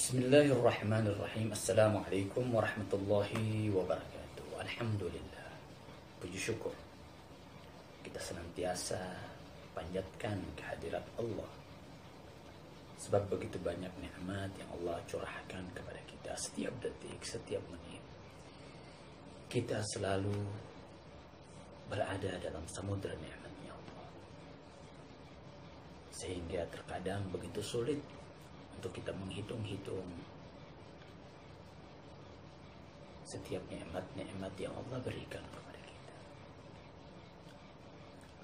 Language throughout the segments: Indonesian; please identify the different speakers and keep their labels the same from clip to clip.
Speaker 1: Bismillahirrahmanirrahim. Assalamualaikum warahmatullahi wabarakatuh. Alhamdulillah. Puji syukur kita senantiasa panjatkan kehadirat Allah, sebab begitu banyak nikmat yang Allah curahkan kepada kita setiap detik, setiap menit. Kita selalu berada dalam samudera nikmatnya Allah, sehingga terkadang begitu sulit untuk kita menghitung-hitung setiap nikmat-nikmat yang Allah berikan kepada kita.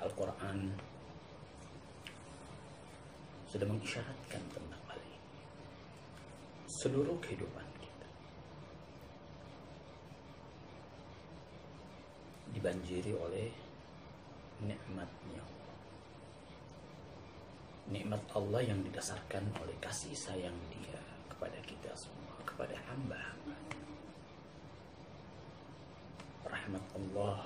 Speaker 1: Al-Quran sudah mengisyaratkan tentang hal ini. Seluruh kehidupan kita dibanjiri oleh nikmatnya Allah. Nikmat Allah yang didasarkan oleh kasih sayang Dia kepada kita semua, kepada hamba-hamba. Rahmat Allah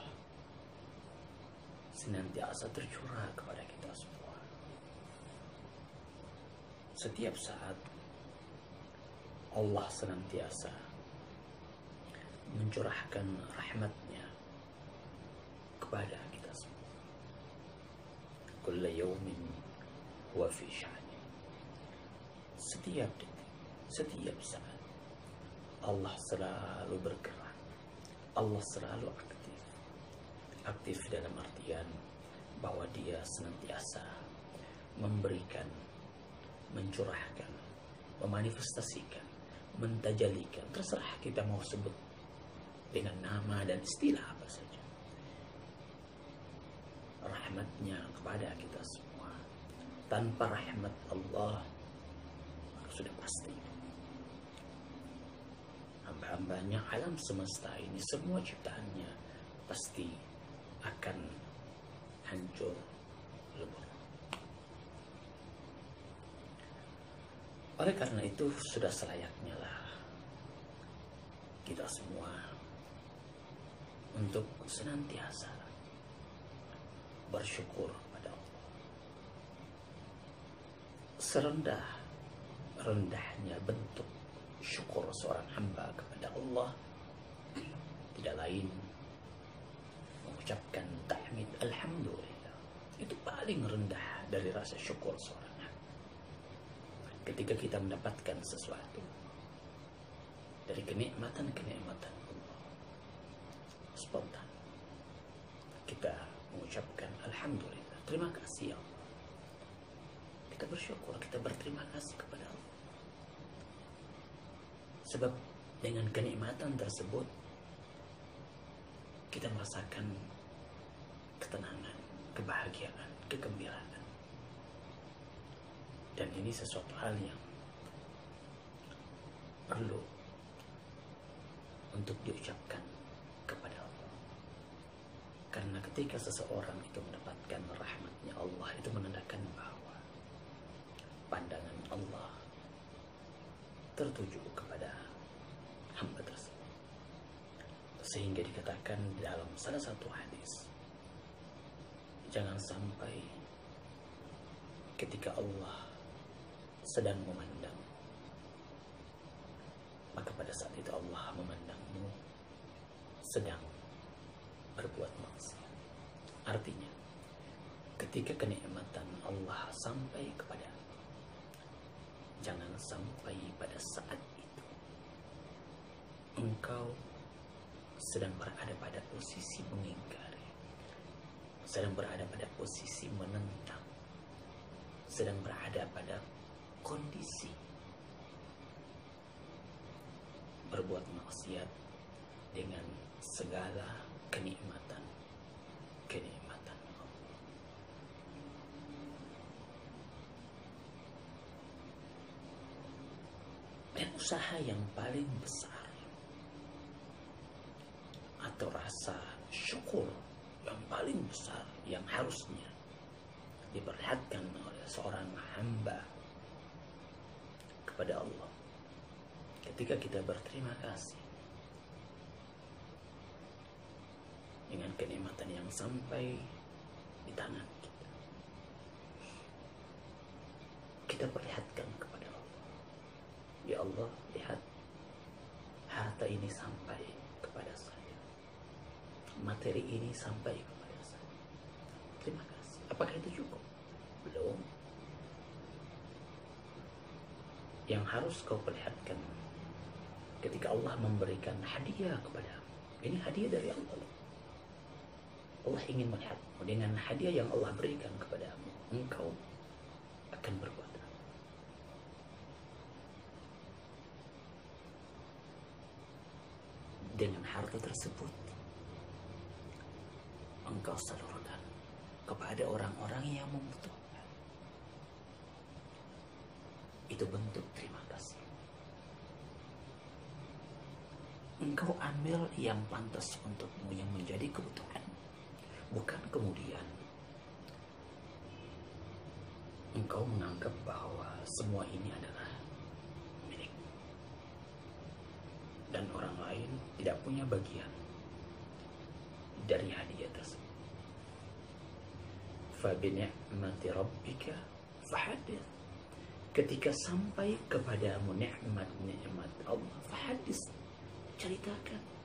Speaker 1: senantiasa tercurah kepada kita semua. Setiap saat Allah senantiasa mencurahkan rahmatnya kepada kita semua. Kulla yawmin wa fi sya'ni. Setiap detik, setiap saat Allah selalu bergerak. Allah selalu aktif. Aktif dalam artian bahwa Dia senantiasa memberikan, mencurahkan, memanifestasikan, mentajalikan. Terserah kita mau sebut dengan nama dan istilah apa saja. Rahmatnya kepada kita semua. Tanpa rahmat Allah sudah pasti hamba-hambanya, alam semesta ini, semua ciptaannya pasti akan hancur lebur. Oleh karena itu sudah selayaknya lah kita semua untuk senantiasa bersyukur pada Allah. Serendah-rendahnya bentuk syukur seorang hamba kepada Allah tidak lain mengucapkan tahmid alhamdulillah. Itu paling rendah dari rasa syukur seorang hamba. Ketika kita mendapatkan sesuatu dari kenikmatan-kenikmatan Allah, spontan kita mengucapkan alhamdulillah, terima kasih ya Allah. Kita bersyukur, kita berterima kasih kepada Allah. Sebab dengan kenikmatan tersebut kita merasakan ketenangan, kebahagiaan, kegembiraan. Dan ini sesuatu hal yang perlu untuk diucapkan kepada Allah. Karena ketika seseorang itu mendapatkan rahmatnya Allah, itu menandakan bahwa pandangan Allah tertuju kepada hamba tersebut. Sehingga dikatakan dalam salah satu hadis, jangan sampai ketika Allah sedang memandang, maka pada saat itu Allah memandangmu sedang berbuat maksiat. Artinya, ketika kenikmatan Allah sampai kepada, jangan sampai pada saat itu engkau sedang berada pada posisi mengingkari, sedang berada pada posisi menentang, sedang berada pada kondisi berbuat maksiat dengan segala kenikmatan Allah. Dan usaha yang paling besar atau rasa syukur yang paling besar yang harusnya diperlihatkan oleh seorang hamba kepada Allah ketika kita berterima kasih dengan kenikmatan yang sampai di tangan kita, kita perlihatkan kepada Allah Ya Allah, lihat harta ini sampai kepada saya, materi ini sampai kepada saya, terima kasih. Apakah itu cukup? Belum. Yang harus kau perlihatkan ketika Allah memberikan hadiah kepadamu, ini hadiah dari Allah. Allah ingin melihat dengan hadiah yang Allah berikan kepadamu, engkau akan berbuat apa. Dengan harta tersebut engkau salurkan kepada orang-orang yang membutuhkan. Itu bentuk terima kasih. Engkau ambil yang pantas untukmu, yang menjadi kebutuhan. Bukan kemudian engkau menganggap bahwa semua ini adalah milik dan orang lain tidak punya bagian dari hadiah tersebut. Fabi'ni'mati rabbika fahadits. Ketika sampai kepadamu nikmat-nikmat Allah, fahadits, ceritakan.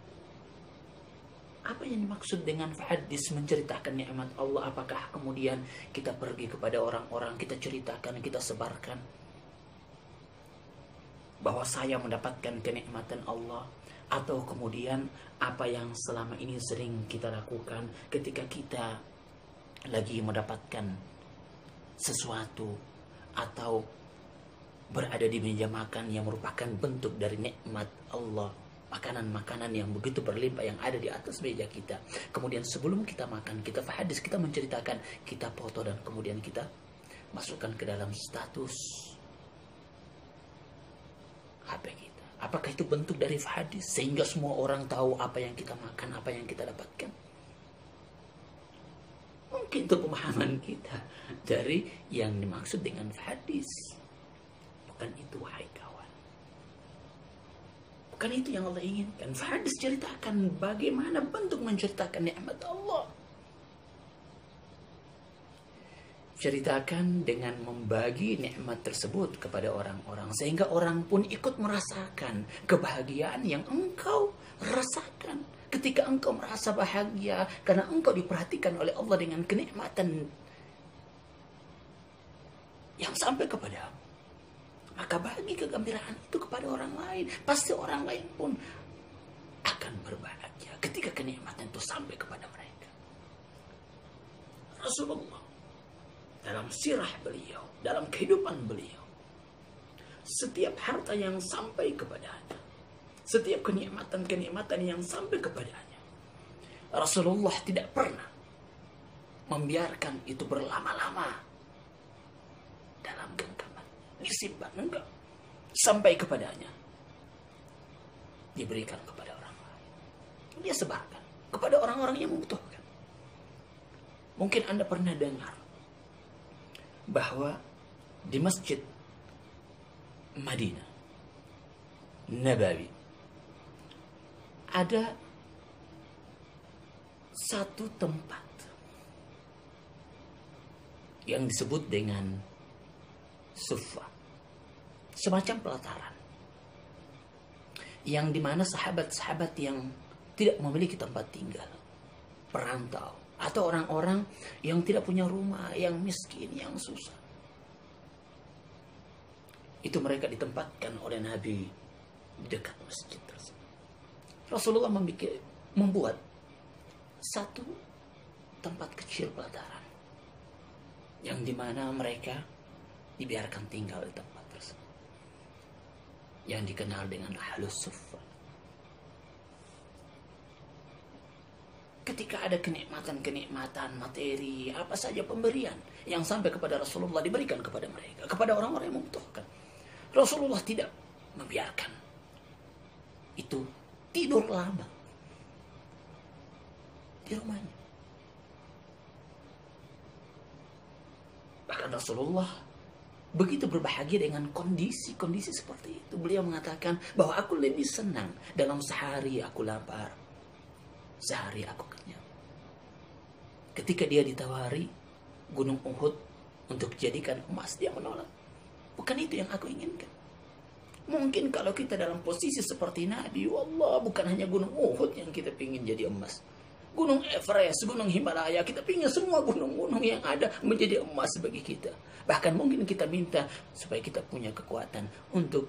Speaker 1: Apa yang dimaksud dengan fahadits, menceritakan nikmat Allah? Apakah kemudian kita pergi kepada orang-orang, kita ceritakan, kita sebarkan bahwa saya mendapatkan kenikmatan Allah? Atau kemudian apa yang selama ini sering kita lakukan ketika kita lagi mendapatkan sesuatu atau berada di meja makan yang merupakan bentuk dari nikmat Allah, makanan-makanan yang begitu berlimpah yang ada di atas meja kita. Kemudian sebelum kita makan, kita fahadits, kita menceritakan, kita foto dan kemudian kita masukkan ke dalam status HP kita. Apakah itu bentuk dari fahadits sehingga semua orang tahu apa yang kita makan, apa yang kita dapatkan? Mungkin itu pemahaman kita dari yang dimaksud dengan fahadits. Bukan itu, wahai kawan. Bukan itu yang Allah inginkan. Fahadits, ceritakan bagaimana bentuk menceritakan nikmat Allah. Ceritakan dengan membagi nikmat tersebut kepada orang-orang, sehingga orang pun ikut merasakan kebahagiaan yang engkau rasakan. Ketika engkau merasa bahagia karena engkau diperhatikan oleh Allah dengan kenikmatan yang sampai kepadamu, maka bagi kegembiraan itu kepada orang lain. Pasti orang lain pun akan berbahagia ketika kenikmatan itu sampai kepada mereka. Rasulullah dalam sirah beliau, dalam kehidupan beliau, setiap harta yang sampai kepadanya, setiap kenikmatan-kenikmatan yang sampai kepadanya, Rasulullah tidak pernah membiarkan itu berlama-lama dalam genggaman, disimpan, enggak, sampai kepadanya diberikan kepada orang lain. Dia sebarkan kepada orang-orang yang membutuhkan. Mungkin Anda pernah dengar bahwa di Masjid Madinah Nabawi ada satu tempat yang disebut dengan Sufa, semacam pelataran yang dimana sahabat-sahabat yang tidak memiliki tempat tinggal, perantau, atau orang-orang yang tidak punya rumah, yang miskin, yang susah, itu mereka ditempatkan oleh Nabi di dekat masjid tersebut. Rasulullah membuat satu tempat kecil pelataran yang dimana mereka dibiarkan tinggal di tempat tersebut, yang dikenal dengan Ahlus Suffah. Ketika ada kenikmatan materi, apa saja pemberian yang sampai kepada Rasulullah diberikan kepada mereka, kepada orang-orang yang membutuhkan. Rasulullah tidak membiarkan itu tidur lama di rumahnya. Bahkan Rasulullah begitu berbahagia dengan kondisi-kondisi seperti itu. Beliau mengatakan bahwa aku lebih senang dalam sehari aku lapar, sehari aku kenyang, ketika dia ditawari gunung Uhud untuk dijadikan emas, dia menolak. Bukan itu yang aku inginkan. Mungkin kalau kita dalam posisi seperti Nabi, wallah bukan hanya gunung Uhud yang kita ingin jadi emas. Gunung Everest, gunung Himalaya, kita ingin semua gunung-gunung yang ada menjadi emas bagi kita. Bahkan mungkin kita minta supaya kita punya kekuatan untuk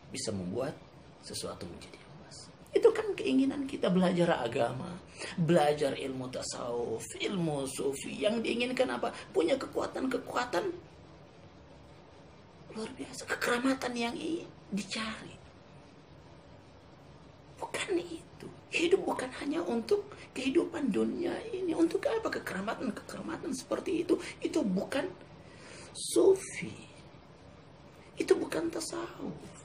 Speaker 1: bisa membuat sesuatu menjadi emas. Itu kan keinginan kita belajar agama, belajar ilmu tasawuf, ilmu sufi. Yang diinginkan apa? Punya kekuatan-kekuatan luar biasa, kekeramatan yang dicari. Bukan itu. Hidup bukan hanya untuk kehidupan dunia ini. Untuk apa kekeramatan seperti itu? Itu bukan sufi. Itu bukan tasawuf.